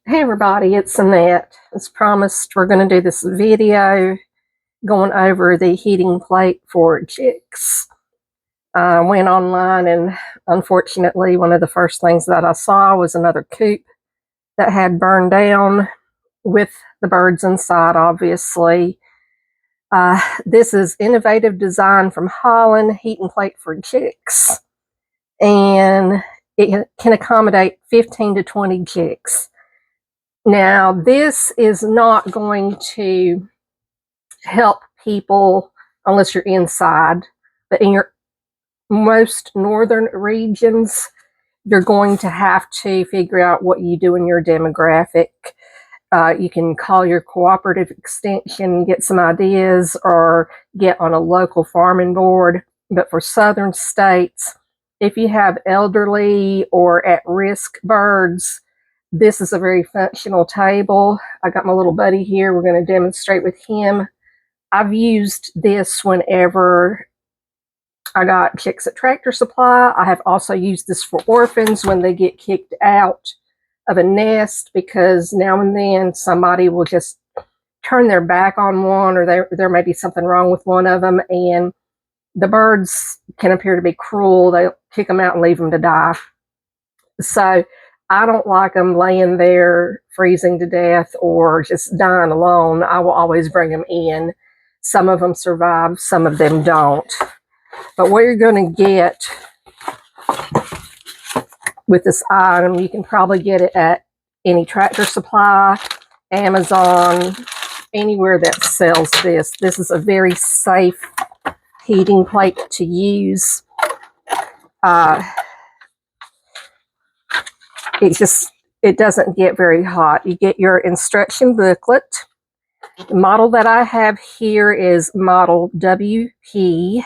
Hey everybody, it's Annette. As promised, we're going to do this video going over the heating plate for chicks. I went online and unfortunately one of the first things that I saw was another coop that had burned down with the birds inside, obviously. This is innovative design from Holland, heating plate for chicks, and it can accommodate 15 to 20 chicks. Now, this is not going to help people unless you're inside, but in your most northern regions, you're going to have to figure out what you do in your demographic. You can call your cooperative extension, get some ideas, or get on a local farming board. But for southern states, if you have elderly or at-risk birds, this is a very functional table. I got my little buddy here. We're going to demonstrate with him. I've used this whenever I got chicks at Tractor Supply. I have also used this for orphans when they get kicked out of a nest, because now and then somebody will just turn their back on one, or there may be something wrong with one of them, and the birds can appear to be cruel. They'll kick them out and leave them to die. So I don't like them laying there freezing to death or just dying alone. I will always bring them in. Some of them survive, some of them don't. But what you're going to get with this item, you can probably get it at any Tractor Supply, Amazon, anywhere that sells this. This is a very safe heating plate to use. It doesn't get very hot. You get your instruction booklet. The model that I have here is model WP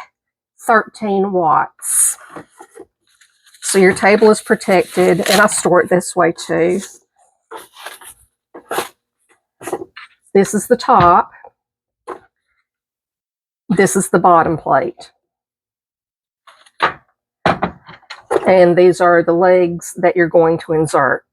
13 watts. So your table is protected, and I store it this way too. This is the top. This is the bottom plate. And these are the legs that you're going to insert.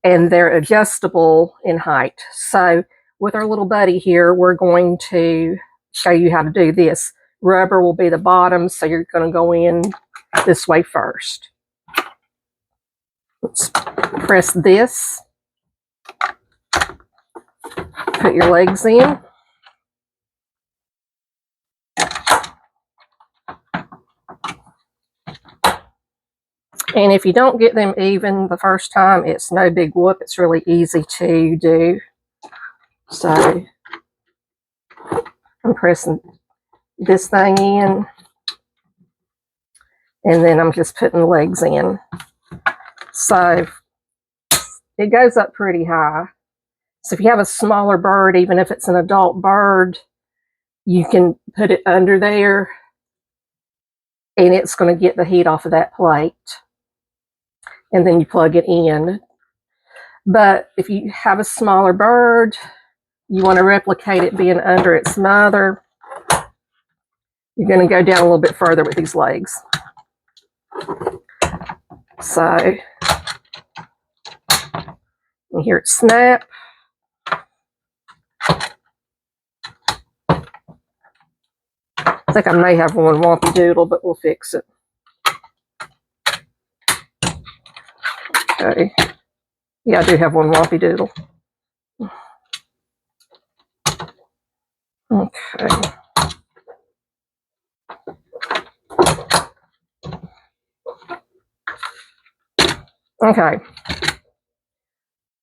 And they're adjustable in height. So with our little buddy here, we're going to show you how to do this. Rubber will be the bottom, so you're going to go in this way first. Let's press this. Put your legs in. And if you don't get them even the first time, it's no big whoop. It's really easy to do. So I'm pressing this thing in, and then I'm just putting the legs in. So it goes up pretty high. So if you have a smaller bird, even if it's an adult bird, you can put it under there, and it's going to get the heat off of that plate. And then you plug it in. But if you have a smaller bird, you want to replicate it being under its mother, you're going to go down a little bit further with these legs. So you hear it snap. I think I may have one wompy doodle, but we'll fix it. Okay. Yeah, I do have one wompy doodle. Okay. Okay.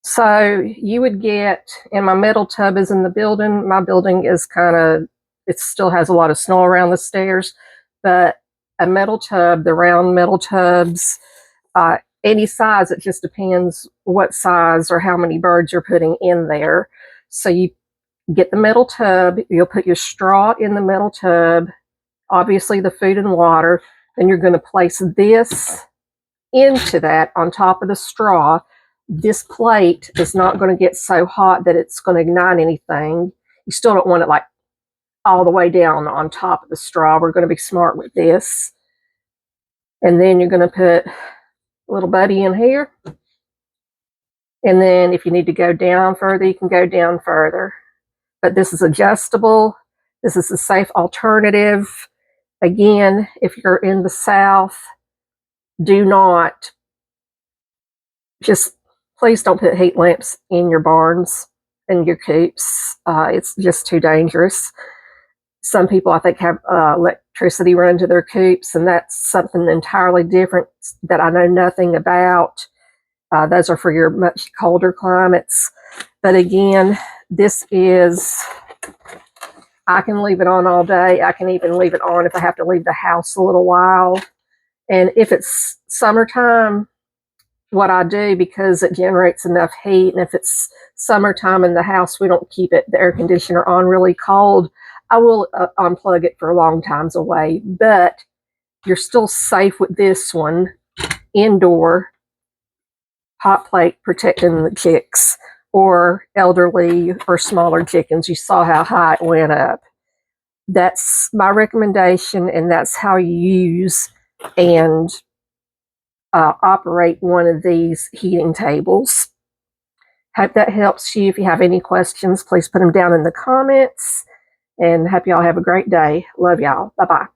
So you would get, and my metal tub is in the building. My building is it still has a lot of snow around the stairs, but a metal tub, the round metal tubs, any size, it just depends what size or how many birds you're putting in there. So you get the metal tub, you'll put your straw in the metal tub, obviously the food and water, then you're going to place this into that on top of the straw. This plate is not going to get so hot that it's going to ignite anything. You still don't want it like all the way down on top of the straw. We're going to be smart with this. And then you're going to put little buddy in here, And then if you need to go down further, you can go down further. But this is adjustable. This is a safe alternative. Again, if you're in the South, do not, just please don't put heat lamps in your barns and your coops. It's just too dangerous. Some people, I think, have electricity run to their coops, and that's something entirely different that I know nothing about. Those are for your much colder climates. But again, this is, I can leave it on all day. I can even leave it on if I have to leave the house a little while. And if it's summertime, what I do, because it generates enough heat, and if it's summertime in the house, we don't keep the air conditioner on really cold, I will unplug it for long times away. But you're still safe with this one, indoor hot plate protecting the chicks or elderly or smaller chickens. You saw how high it went up. That's my recommendation, and that's how you use and operate one of these heating tables. Hope that helps you. If you have any questions, please put them down in the comments, and hope y'all have a great day. Love y'all. Bye-bye.